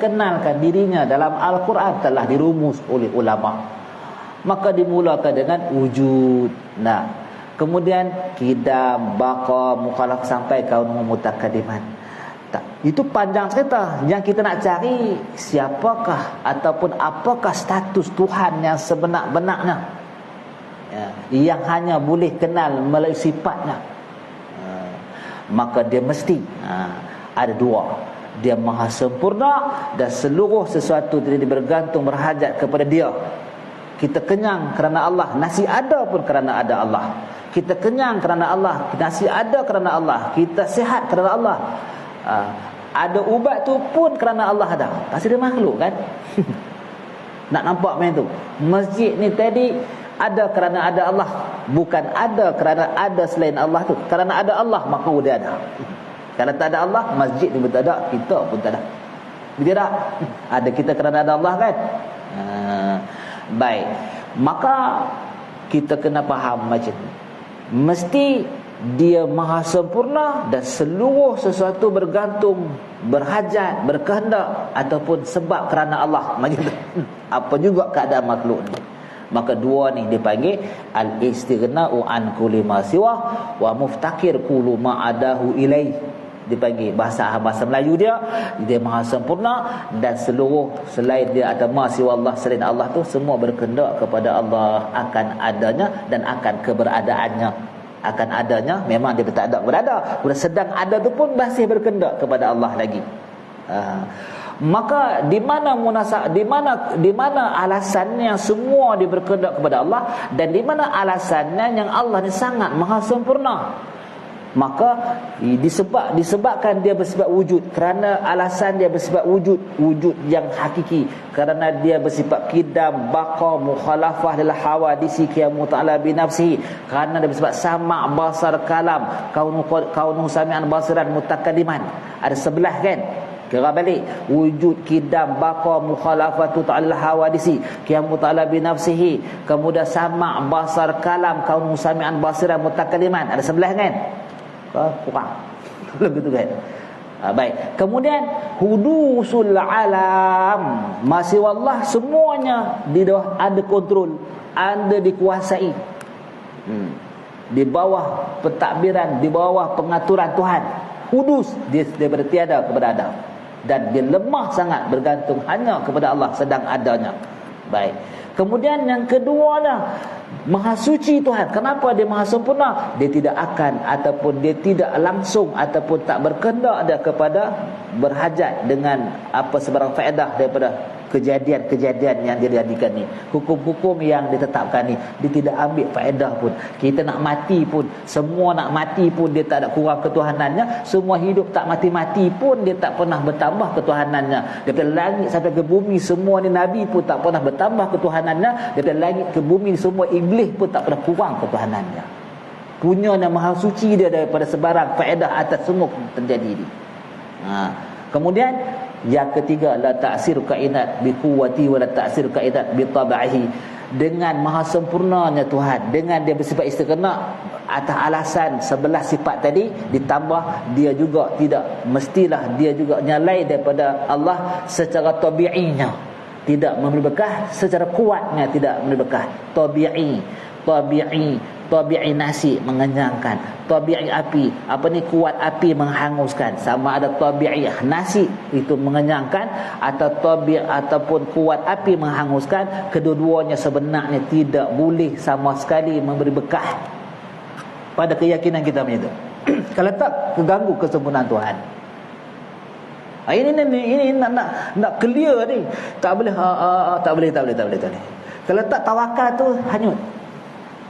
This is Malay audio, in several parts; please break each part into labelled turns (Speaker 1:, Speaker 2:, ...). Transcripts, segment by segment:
Speaker 1: memperkenalkan dirinya dalam Al-Quran telah dirumus oleh ulama. Maka dimulakan dengan wujud. Nah, kemudian kidam, baqa, mukhalaf sampai kaunu mutakaddiman. Itu panjang cerita. Yang kita nak cari siapakah ataupun apakah status Tuhan yang sebenar-benarnya, yang hanya boleh kenal melalui sifatnya. Maka dia mesti ada dua. Dia maha sempurna dan seluruh sesuatu tidak bergantung berhajat kepada dia. Kita kenyang kerana Allah, nasi ada pun kerana ada Allah. Kita kenyang kerana Allah, nasi ada kerana Allah. Kita sihat kerana Allah. Ada ubat tu pun kerana Allah ada. Pasti dia makhluk kan. Nak nampak macam tu. Masjid ni tadi ada kerana ada Allah, bukan ada kerana ada selain Allah tu. Kerana ada Allah maka dia ada. Kalau tak ada Allah, masjid ni pun tak ada, kita pun tak ada. Betul tak? Ada kita kerana ada Allah kan? Baik. Maka kita kena faham macam ni. Mesti dia maha sempurna dan seluruh sesuatu bergantung, berhajat, berkehendak ataupun sebab kerana Allah. Macam tu. Apa juga keadaan makhluk ni. Maka dua ni dipanggil al-istighna'u an kulli ma siwa wa muftakir kullu ma adahu ilai. Dipanggil bahasa Melayu dia maha sempurna dan seluruh selain dia ada ma siwa Allah, selain Allah tu semua berkehendak kepada Allah akan adanya dan akan keberadaannya. Akan adanya memang dia tak ada berada, sedang ada tu pun masih berkehendak kepada Allah lagi. Maka di mana alasannya semua berkehendak kepada Allah, dan di mana alasannya yang Allah ni sangat maha sempurna. Maka disebabkan dia bersifat wujud, kerana alasan dia bersifat wujud yang hakiki, kerana dia bersifat qidam, baqa, mukhalafah lil hawadisi qiyamu ta'ala bi nafsihi, kerana dia bersifat sama', basar, kalam, kaunu sami'an basiran mutakaddiman. Ada sebelah kan. Kira balik, wujud, qidam, baqa, mukhalafatu ta'ala hawadisi qiyamu ta'ala bi nafsihi, kemudian sama', basar, kalam, kaunu sami'an basiran mutakaddiman. Ada sebelah kan. Kurang begitu kan. Baik. Kemudian hudusul alam, masih wallah semuanya di bawah ada kontrol, ada dikuasai, di bawah pentadbiran, di bawah pengaturan Tuhan. Hudus dia daripada tiada kepada ada, dan dia lemah sangat bergantung hanya kepada Allah sedang adanya. Baik. Kemudian yang keduanya, maha suci Tuhan. Kenapa dia maha sempurna? Dia tidak akan ataupun dia tidak langsung ataupun tak berkehendak ada kepada berhajat dengan apa sebarang faedah daripada kejadian-kejadian yang dijadikan ni. Hukum-hukum yang ditetapkan ni, dia tidak ambil faedah pun. Kita nak mati pun, semua nak mati pun dia tak ada kurang ketuhanannya. Semua hidup tak mati-mati pun dia tak pernah bertambah ketuhanannya. Daripada langit sampai ke bumi semua ni nabi pun tak pernah bertambah ketuhanannya. Daripada langit ke bumi semua iblis pun tak pernah kurang ketuhanannya. Punyanya maha suci dia daripada sebarang faedah atas semua terjadi ni. Kemudian yang ketiga, la ta'sir kainat bi quwwati wa la ta'sir kainat bi tab'ihi. Dengan maha sempurnanya Tuhan, dengan dia bersifat istighna atas alasan sebelah sifat tadi, ditambah dia juga tidak mestilah dia juga nyalai daripada Allah secara tabi'inya, tidak memberi bekah, secara kuatnya tidak memberi bekah. Tabi'i nasi mengenyangkan, tabi'i api, apa ni, kuat api menghanguskan. Sama ada tabi'i nasi itu mengenyangkan atau ataupun kuat api menghanguskan, kedua-duanya sebenarnya tidak boleh sama sekali memberi bekah pada keyakinan kita macam itu. Kalau tak, keganggu kesempurnaan Tuhan. Ini nak clear ni. Tak boleh tak boleh. Kalau tak, tawakal tu hanyut.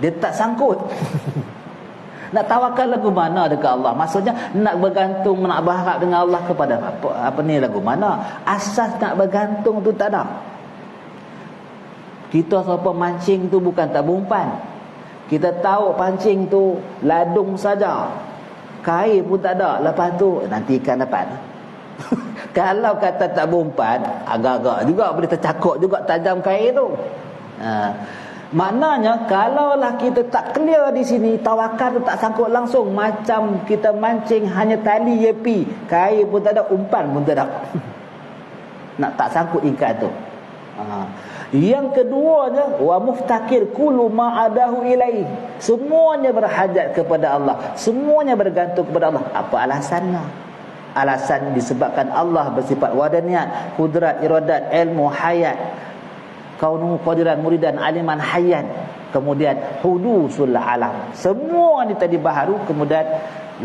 Speaker 1: Dia tak sangkut. Nak tawakal lagu mana dekat Allah? Maksudnya nak bergantung, nak berharap dengan Allah kepada apa ni lagu mana? Asas nak bergantung tu tak ada. Kita siapa mancing tu bukan tabung umpan. Kita tahu pancing tu ladung saja. Kain pun tak ada. Lepas tu nanti ikan dapat. Kalau kata tabung umpan, agak-agak juga boleh tercakok juga tajam kain tu. Maknanya kalaulah kita tak clear di sini, tawakal tu tak sangkut langsung, macam kita mancing hanya tali yepi, kain pun tak ada, umpan pun tak ada. nak tak sangkut ingkar tu. Yang keduanya, wa muftakir kullu ma adahu ilai. Semuanya berhajat kepada Allah, semuanya bergantung kepada Allah. Apa alasannya? Alasan disebabkan Allah bersifat wadaniyat, kudrat, iradat, ilmu, hayat, kaunu qadiran, muridan, aliman, hayyan. Kemudian hudusul alam. Semua ni tadi baharu. Kemudian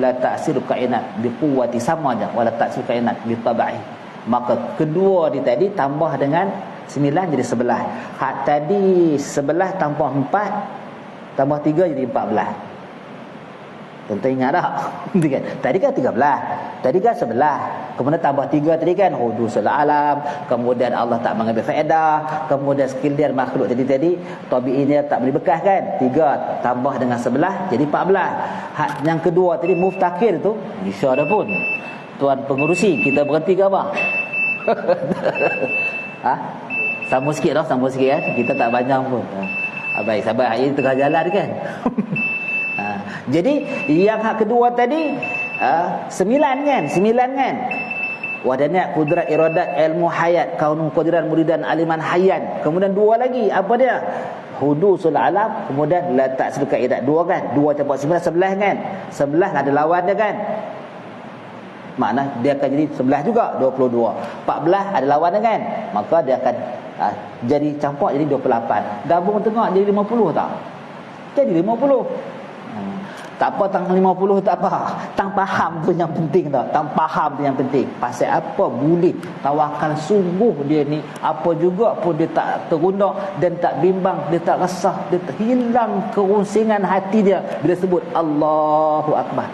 Speaker 1: la ta'siru kainat biquwwati, sama aja, wala ta'siru kainat bi tabai. Maka kedua ni tadi tambah dengan 9 jadi 11. Hak tadi 11 tambah 4 tambah 3 jadi 14. Tuan-tuan ingat tak? Tadi kan 13, tadi kan 11, kemudian tambah 3 tadi kan hudusul alam, kemudian Allah tak mengambil faedah, kemudian sekalian makhluk tadi tabi'inya tak boleh bekas kan, 3 tambah dengan 11 jadi 14. Hak yang kedua tadi muftakir tu insya dah pun tuan pengurusi, kita berhenti ke apa? Sambung sikit dah, sambung sikit kan, kita tak banyak pun. Baik, sabar, ini tengah jalan kan. Jadi yang hak kedua tadi 9 kan. Wadaniyat, kudrat, iradat, ilmu, hayat, kaunu qadiran, muridan, aliman, hayyan. Kemudian 2 lagi, apa dia? Hudusul alam, kemudian la ta'siru kainat. 2 kan? 2 tambah 9 11 kan? 11 ada lawan dia kan? Makna dia akan jadi 11 juga, 22. 14 ada lawan dia kan? Maka dia akan jadi campur jadi 28. Gabung tengok jadi 50 tak? Jadi 50. Tak apa tang 50 tak apa. Tang faham tu yang penting tak? Tang faham tu yang penting. Pasal apa boleh tawakal sungguh dia ni, apa juga pun dia tak terunda dan tak bimbang, dia tak resah, dia tak hilang kerusingan hati dia bila sebut Allahu Akbar.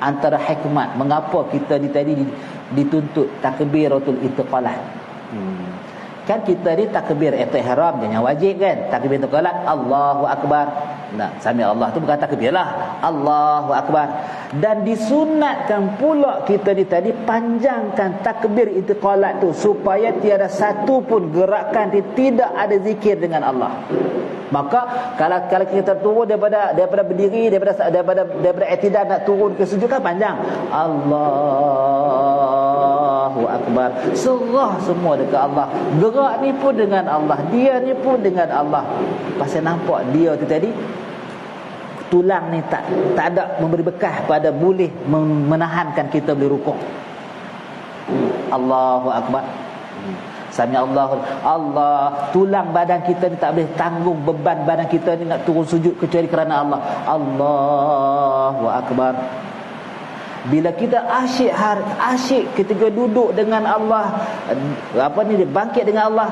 Speaker 1: Antara hikmat mengapa kita ni tadi dituntut takbiratul istiqalah. Kan kita ni takbir ihram yang wajib kan. Takbir istiqalah Allahu Akbar. Nah, sami Allah tu bukan takbir lah, Allahu Akbar. Dan disunatkan pula kita ni tadi panjangkan takbir istiqalah tu supaya tiada satu pun gerakan tidak ada zikir dengan Allah. Maka kalau kita turun daripada berdiri, daripada i'tidal nak turun ke sujud kan panjang. Allahu Akbar. Serah semua dekat Allah. Gerak ni pun dengan Allah, dia ni pun dengan Allah. Pasal nampak dia tu tadi tulang ni tak ada memberi bekas pada boleh menahankan kita boleh rukuk. Allahu Akbar. Sami Allah, tulang badan kita ni tak boleh tanggung beban badan kita ni nak turun sujud kecuali kerana Allah. Allahu Akbar. Bila kita asyik ketika duduk dengan Allah, dia bangkit dengan Allah,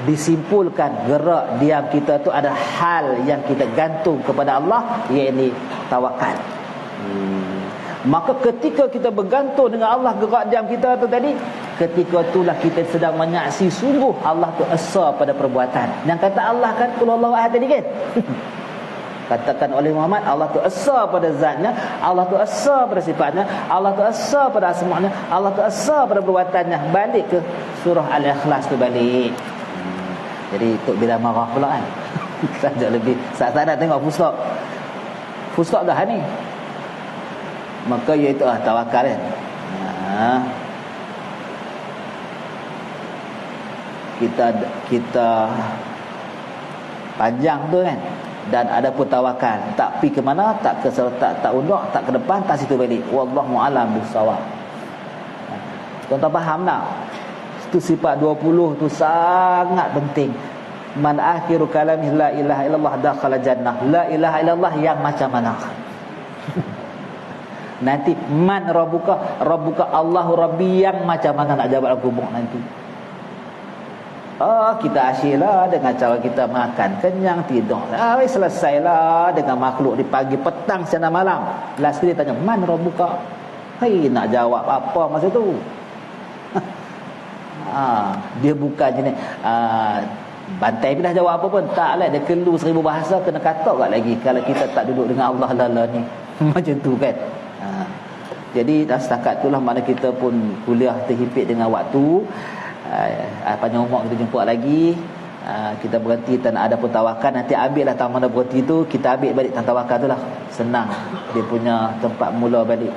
Speaker 1: disimpulkan gerak diam kita tu ada hal yang kita gantung kepada Allah, iaitu tawakal. Maka ketika kita bergantung dengan Allah, gerak diam kita tu tadi, ketika itulah kita sedang menyaksi sungguh Allah tu esa pada perbuatan. Yang kata Allah kan qul huwallahu ahad tadi kan. Katakan oleh Muhammad, Allah tu esa pada zatnya, Allah tu esa pada sifatnya, Allah tu esa pada asma'nya, Allah tu esa pada perbuatannya. Balik ke surah Al-Ikhlas tu balik. Jadi Tok bila marah pula kan. Saja lebih saat-saat nak tengok full stop dah ni. Maka iaitu tawakal kan. Kita panjang tu kan. Dan ada pun tawakal, tak pi ke mana, tak ke tak undur, tak ke depan, tak situ balik. Wallahu a'lam bissawab. Tuan-tuan faham tak? Itu sifat 20 tu sangat penting. Man akhiru kalamih la ilaha illallah dakhala jannah. La ilaha illallah yang macam mana? Nanti man rabbuka Allahu rabbi yang macam mana nak jawab kubur nanti. Kita asyiklah dengan cara kita makan kenyang, tidur. Selesailah dengan makhluk di pagi, petang, siang dan malam. Last kali tanya, man rabbuka? Nak jawab apa masa tu? Dia bukan jenis bantai pun dah jawab apa pun. Taklah, dia kelu 1000 bahasa, kena katak kat lagi kalau kita tak duduk dengan Allah lala ni. Macam tu kan. Jadi dah setakat itulah mana kita pun kuliah terhimpit dengan waktu. Panjang umur kita jumpa lagi. Kita berhenti tak nak ada pun tawakal. Nanti ambillah tak mana berhenti tu, kita ambil balik tawakal tu lah. Senang dia punya tempat mula balik.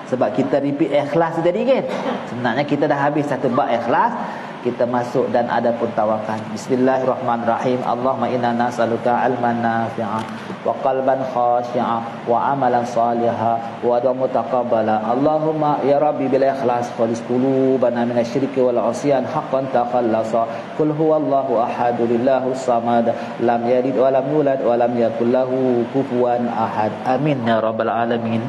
Speaker 1: Sebab kita repeat ikhlas tadi kan. Sebenarnya kita dah habis satu bab ikhlas, kita masuk dan ada pun tawakal. Bismillahirrahmanirrahim. Allahumma inna nas'aluka ilman nafi'a wa qalban khashi'a wa amalan salihan wa du'a mutaqabbala. Allahumma ya rabbi bil ikhlas khalis qulubana minasyirki wal 'isyan haqqan takhallasa. Qul huwallahu ahad lillahus samad lam yalid wa lam yulad wa lam yakul lahu kufuwan ahad. Amin ya rabbal alamin.